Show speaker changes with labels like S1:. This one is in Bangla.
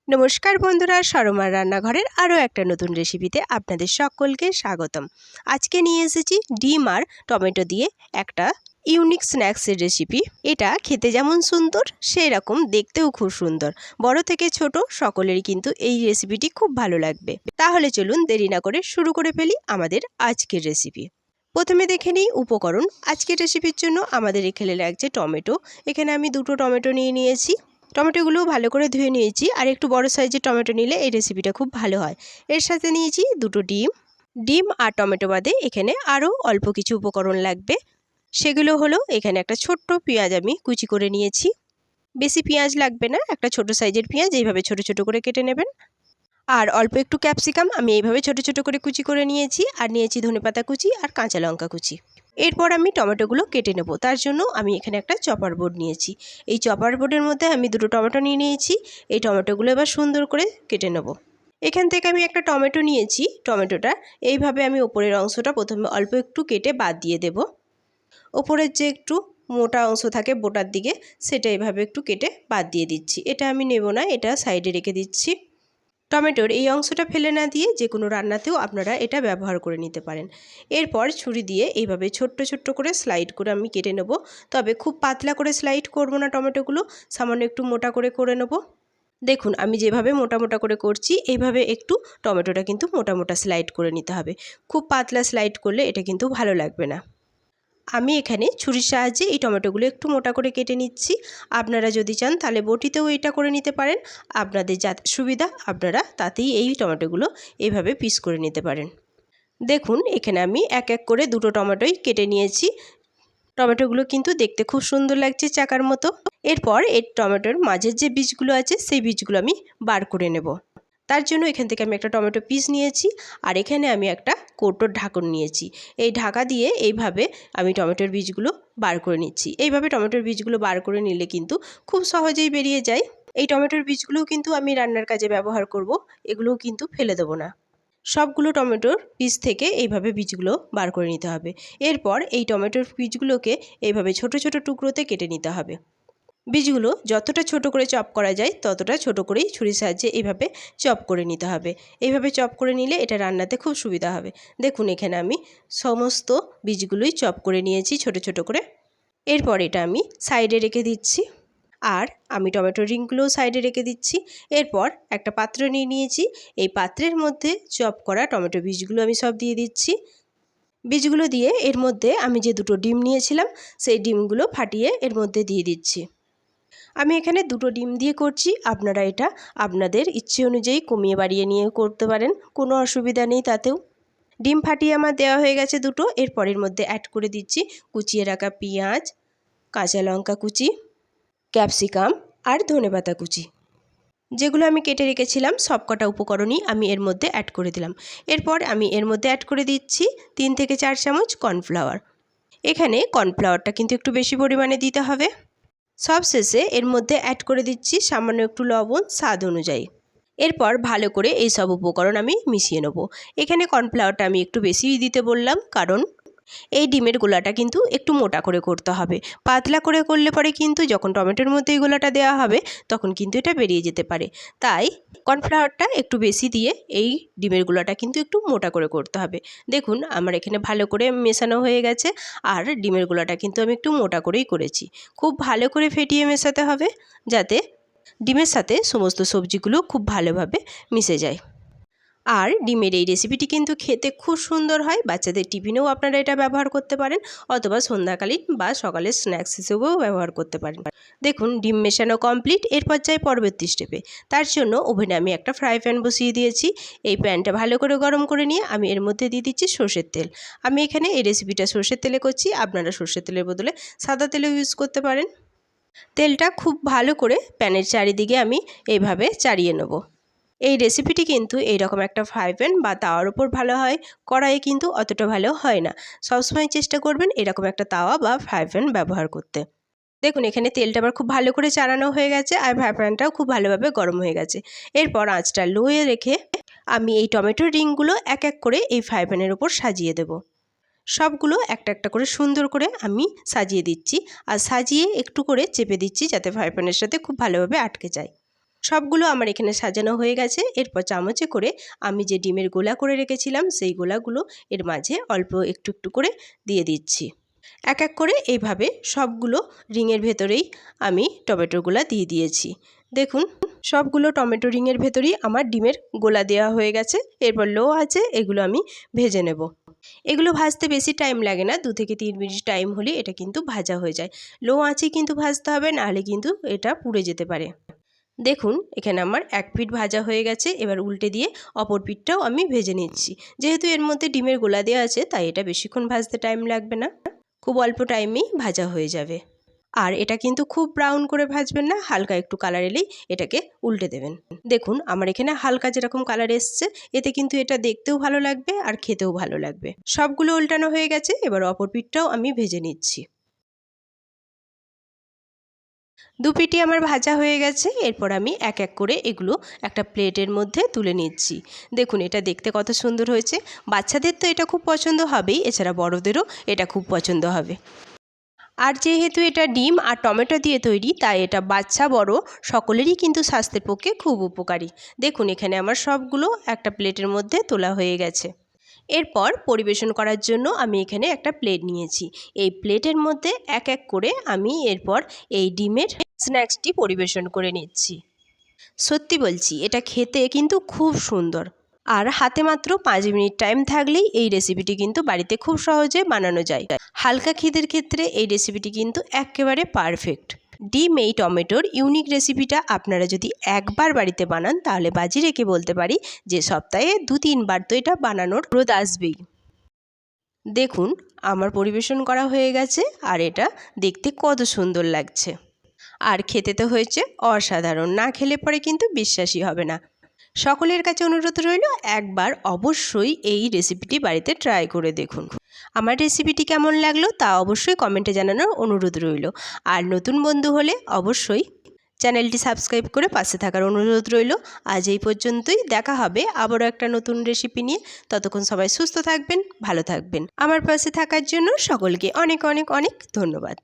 S1: নমস্কার বন্ধুরা, সরমার রান্নাঘরের আরও একটা নতুন রেসিপিতে আপনাদের সকলকে স্বাগতম। আজকে নিয়ে এসেছি ডিম আর টমেটো দিয়ে একটা ইউনিক স্ন্যাক্সের রেসিপি। এটা খেতে যেমন সুন্দর সেই রকম দেখতেও খুব সুন্দর। বড় থেকে ছোট সকলেরই কিন্তু এই রেসিপিটি খুব ভালো লাগবে। তাহলে চলুন দেরি না করে শুরু করে ফেলি আমাদের আজকের রেসিপি। প্রথমে দেখে নিই উপকরণ। আজকের রেসিপির জন্য আমাদের এখানে লাগছে টমেটো। এখানে আমি 2টো টমেটো নিয়ে নিয়েছি। টমেটোগুলো ভালো করে ধুয়ে নিয়েছি, আর একটু বড় সাইজের টমেটো নিলে এই রেসিপিটা খুব ভালো হয়। এর সাথে নিয়েছি 2টো ডিম আর টমেটো বাদে এখানে আরও অল্প কিছু উপকরণ লাগবে। সেগুলো হলো, এখানে একটা ছোট্ট পেঁয়াজ আমি কুচি করে নিয়েছি। বেশি পেঁয়াজ লাগবে না, একটা ছোট সাইজের পেঁয়াজ এইভাবে ছোট ছোট করে কেটে নেবেন। আর অল্প একটু ক্যাপসিকাম আমি এইভাবে ছোট ছোট করে কুচি করে নিয়েছি। আর নিয়েছি ধনেপাতা কুচি আর কাঁচা লঙ্কা কুচি। এরপর আমি টমেটোগুলো কেটে নেব। তার জন্য আমি এখানে একটা চপার বোর্ড নিয়েছি। এই চপার বোর্ডের মধ্যে আমি 2টো টমেটো নিয়ে নিয়েছি। এই টমেটোগুলো এবার সুন্দর করে কেটে নেব। এখান থেকে আমি একটা টমেটো নিয়েছি। টমেটোটা এইভাবে আমি ওপরের অংশটা প্রথমে অল্প একটু কেটে বাদ দিয়ে দেব। ওপরের যে একটু মোটা অংশ থাকে বোটার দিকে, সেটা এইভাবে একটু কেটে বাদ দিয়ে দিচ্ছি। এটা আমি নেব না, এটা সাইডে রেখে দিচ্ছি। টমেটোর এই অংশটা ফেলে না দিয়ে যে কোনো রান্নাতেও আপনারা এটা ব্যবহার করে নিতে পারেন। এরপর ছুরি দিয়ে এইভাবে ছোট্ট ছোট্ট করে স্লাইড করে আমি কেটে নেব। তবে খুব পাতলা করে স্লাইড করব না, টমেটোগুলো সামান্য একটু মোটা করে করে নেব। দেখুন আমি যেভাবে মোটা মোটা করে করছি, এইভাবে একটু টমেটোটা কিন্তু মোটা মোটা স্লাইড করে নিতে হবে। খুব পাতলা স্লাইড করলে এটা কিন্তু ভালো লাগবে না। আমি এখানে ছুরির সাহায্যে এই টমেটোগুলো একটু মোটা করে কেটে নিচ্ছি। আপনারা যদি চান তাহলে বটিতেও এটা করে নিতে পারেন। আপনাদের যা সুবিধা আপনারা তাতেই এই টমেটোগুলো এইভাবে পিস করে নিতে পারেন। দেখুন এখানে আমি এক এক করে 2টো টমেটোই কেটে নিয়েছি। টমেটোগুলো কিন্তু দেখতে খুব সুন্দর লাগছে চাকার মতো। এরপর এই টমেটোর মাঝের যে বীজগুলো আছে সেই বীজগুলো আমি বার করে নেব। তার জন্য এখান থেকে আমি একটা টমেটো পিস নিয়েছি। আর এখানে আমি একটা কৌটোর ঢাকন নিয়েছি। এই ঢাকা দিয়ে এইভাবে আমি টমেটোর বীজগুলো বার করে নিচ্ছি। এইভাবে টমেটোর বীজগুলো বার করে নিলে কিন্তু খুব সহজেই বেরিয়ে যায়। এই টমেটোর বীজগুলোও কিন্তু আমি রান্নার কাজে ব্যবহার করব। এগুলোও কিন্তু ফেলে দেবো না। সবগুলো টমেটোর পিস থেকে এইভাবে বীজগুলো বার করে নিতে হবে। এরপর এই টমেটোর বীজগুলোকে এইভাবে ছোট ছোট টুকরোতে কেটে নিতে হবে। বীজগুলো যতটা ছোট করে চপ করা যায় ততটা ছোট করেই ছুরির সাহায্যে এইভাবে চপ করে নিতে হবে। এইভাবে চপ করে নিলে এটা রান্নাতে খুব সুবিধা হবে। দেখুন এখানে আমি সমস্ত বীজগুলোই চপ করে নিয়েছি ছোট ছোট করে। এরপর এটা আমি সাইডে রেখে দিচ্ছি। আর আমি টমেটোর রিংগুলোও সাইডে রেখে দিচ্ছি। এরপর একটা পাত্র নিয়ে নিয়েছি। এই পাত্রের মধ্যে চপ করা টমেটো বীজগুলো আমি সব দিয়ে দিচ্ছি। বীজগুলো দিয়ে এর মধ্যে আমি যে 2টো ডিম নিয়েছিলাম সেই ডিমগুলো ফাটিয়ে এর মধ্যে দিয়ে দিচ্ছি। আমি এখানে 2টো ডিম দিয়ে করছি। আপনারা এটা আপনাদের ইচ্ছে অনুযায়ী কমিয়ে বাড়িয়ে নিয়ে করতে পারেন, কোনো অসুবিধা নেই তাতেও। ডিম ফাটিয়ে আমার দেওয়া হয়ে গেছে 2টো। এরপরের মধ্যে অ্যাড করে দিচ্ছি কুচিয়ে রাখা পেঁয়াজ, কাঁচা লঙ্কা কুচি, ক্যাপসিকাম আর ধনেপাতা কুচি। যেগুলো আমি কেটে রেখেছিলাম সবকটা উপকরণই আমি এর মধ্যে অ্যাড করে দিলাম। এরপর আমি এর মধ্যে অ্যাড করে দিচ্ছি 3 থেকে 4 চামচ কর্নফ্লাওয়ার। এখানে কর্নফ্লাওয়ারটা কিন্তু একটু বেশি পরিমাণে দিতে হবে। সবশেষে এর মধ্যে অ্যাড করে দিচ্ছি সামান্য একটু লবণ স্বাদ অনুযায়ী। এরপর ভালো করে এই সব উপকরণ আমি মিশিয়ে নেব। এখানে কর্নফ্লাওয়ারটা আমি একটু বেশিই দিতে বললাম, কারণ এই ডিমের গোলাটা কিন্তু একটু মোটা করে করতে হবে। পাতলা করে করলে পরে কিন্তু যখন টমেটোর মধ্যে এই গোলাটা দেওয়া হবে তখন কিন্তু এটা বেরিয়ে যেতে পারে। তাই কর্নফ্লাওয়ারটা একটু বেশি দিয়ে এই ডিমের গোলাটা কিন্তু একটু মোটা করে করতে হবে। দেখুন আমার এখানে ভালো করে মেশানো হয়ে গেছে। আর ডিমের গোলাটা কিন্তু আমি একটু মোটা করেই করেছি। খুব ভালো করে ফেটিয়ে মেশাতে হবে যাতে ডিমের সাথে সমস্ত সবজিগুলো খুব ভালোভাবে মিশে যায়। আর ডিমের এই রেসিপিটি কিন্তু খেতে খুব সুন্দর হয়। বাচ্চাদের টিফিনেও আপনারা এটা ব্যবহার করতে পারেন, অথবা সন্ধ্যাকালীন বা সকালের স্ন্যাক্স হিসেবেও ব্যবহার করতে পারেন। দেখুন ডিম মেশানো কমপ্লিট। এরপর যাই পরবর্তী স্টেপে। তার জন্য ওভেনে আমি একটা ফ্রাই প্যান বসিয়ে দিয়েছি। এই প্যানটা ভালো করে গরম করে নিয়ে আমি এর মধ্যে দিয়ে দিচ্ছি সর্ষের তেল। আমি এখানে এই রেসিপিটা সর্ষের তেলে করছি। আপনারা সর্ষের তেলের বদলে সাদা তেলও ইউজ করতে পারেন। তেলটা খুব ভালো করে প্যানের চারিদিকে আমি এইভাবে চাড়িয়ে নেব। এই রেসিপিটি কিন্তু এইরকম একটা ফ্রাই প্যান বা তাওয়ার উপর ভালো হয়, কড়াইয়ে কিন্তু অতটা ভালো হয় না। সবসময় চেষ্টা করবেন এরকম একটা তাওয়া বা ফ্রাই প্যান ব্যবহার করতে। দেখুন এখানে তেলটা আবার খুব ভালো করে চাড়ানো হয়ে গেছে, আর ফ্রাই প্যানটাও খুব ভালোভাবে গরম হয়ে গেছে। এরপর আঁচটা লোয়ে রেখে আমি এই টমেটোর রিংগুলো এক এক করে এই ফ্রাই প্যানের উপর সাজিয়ে দেব। সবগুলো একটা একটা করে সুন্দর করে আমি সাজিয়ে দিচ্ছি, আর সাজিয়ে একটু করে চেপে দিচ্ছি যাতে ফ্রাই প্যানের সাথে খুব ভালোভাবে আটকে যায়। সবগুলো আমার এখানে সাজানো হয়ে গেছে। এরপর চামচে করে আমি যে ডিমের গোলা করে রেখেছিলাম সেই গোলাগুলো এর মাঝে অল্প একটু একটু করে দিয়ে দিচ্ছি। এক এক করে এইভাবে সবগুলো রিংয়ের ভেতরেই আমি টমেটোগুলো দিয়ে দিয়েছি। দেখুন সবগুলো টমেটো রিংয়ের ভেতরেই আমার ডিমের গোলা দেওয়া হয়ে গেছে। এরপর লো আছে এগুলো আমি ভেজে নেব। এগুলো ভাজতে বেশি টাইম লাগে না, 2 থেকে 3 মিনিট টাইম হলে এটা কিন্তু ভাজা হয়ে যায়। লো আঁচে কিন্তু ভাজতে হবে, নাহলে কিন্তু এটা পুড়ে যেতে পারে। দেখুন এখানে আমার এক পিঠ ভাজা হয়ে গেছে। এবার উল্টে দিয়ে অপর পিঠটাও আমি ভেজে নিচ্ছি। যেহেতু এর মধ্যে ডিমের গোলা দেওয়া আছে তাই এটা বেশিক্ষণ ভাজতে টাইম লাগবে না, খুব অল্প টাইমেই ভাজা হয়ে যাবে। আর এটা কিন্তু খুব ব্রাউন করে ভাজবেন না, হালকা একটু কালার এলেই এটাকে উল্টে দেবেন। দেখুন আমার এখানে হালকা যেরকম কালার এসছে, এতে কিন্তু এটা দেখতেও ভালো লাগবে আর খেতেও ভালো লাগবে। সবগুলো উল্টানো হয়ে গেছে, এবার অপর পিঠটাও আমি ভেজে নিচ্ছি। 2 পিঠই আমার ভাজা হয়ে গেছে। এরপর আমি এক এক করে এগুলো একটা প্লেটের মধ্যে তুলে নিচ্ছি। দেখুন এটা দেখতে কত সুন্দর হয়েছে। বাচ্চাদের তো এটা খুব পছন্দ হবেই, এছাড়া বড়দেরও এটা খুব পছন্দ হবে। আর যেহেতু এটা ডিম আর টমেটো দিয়ে তৈরি, তাই এটা বাচ্চা বড় সকলেরই কিন্তু স্বাস্থ্যের পক্ষে খুব উপকারী। দেখুন এখানে আমার সবগুলো একটা প্লেটের মধ্যে তোলা হয়ে গেছে। এরপর পরিবেশন করার জন্য আমি এখানে একটা প্লেট নিয়েছি। এই প্লেটের মধ্যে এক এক করে আমি এরপর এই ডিমের স্ন্যাক্সটি পরিবেশন করে নিচ্ছি। সত্যি বলছি এটা খেতে কিন্তু খুব সুন্দর। আর হাতে মাত্র 5 মিনিট টাইম থাকলেই এই রেসিপিটি কিন্তু বাড়িতে খুব সহজে বানানো যায়। হালকা খিদের ক্ষেত্রে এই রেসিপিটি কিন্তু একেবারে পারফেক্ট। ডিম এই টমেটোর ইউনিক রেসিপিটা আপনারা যদি একবার বাড়িতে বানান তাহলে বাজি রেখে বলতে পারি যে সপ্তাহে 2-3 বার তো এটা বানানোর রোদ আসবেই। দেখুন আমার পরিবেশন করা হয়ে গেছে আর এটা দেখতে কত সুন্দর লাগছে। আর খেতে তো হয়েছে অসাধারণ, না খেলে পরে কিন্তু বিশ্বাসই হবে না। সকলের কাছে অনুরোধ রইল একবার অবশ্যই এই রেসিপিটি বাড়িতে ট্রাই করে দেখুন। আমার রেসিপিটি কেমন লাগলো তা অবশ্যই কমেন্টে জানানোর অনুরোধ রইল। আর নতুন বন্ধু হলে অবশ্যই চ্যানেলটি সাবস্ক্রাইব করে পাশে থাকার অনুরোধ রইল। আজ এই পর্যন্তই, দেখা হবে আবারও একটা নতুন রেসিপি নিয়ে। ততক্ষণ সবাই সুস্থ থাকবেন, ভালো থাকবেন। আমার পাশে থাকার জন্য সকলকে অনেক অনেক অনেক ধন্যবাদ।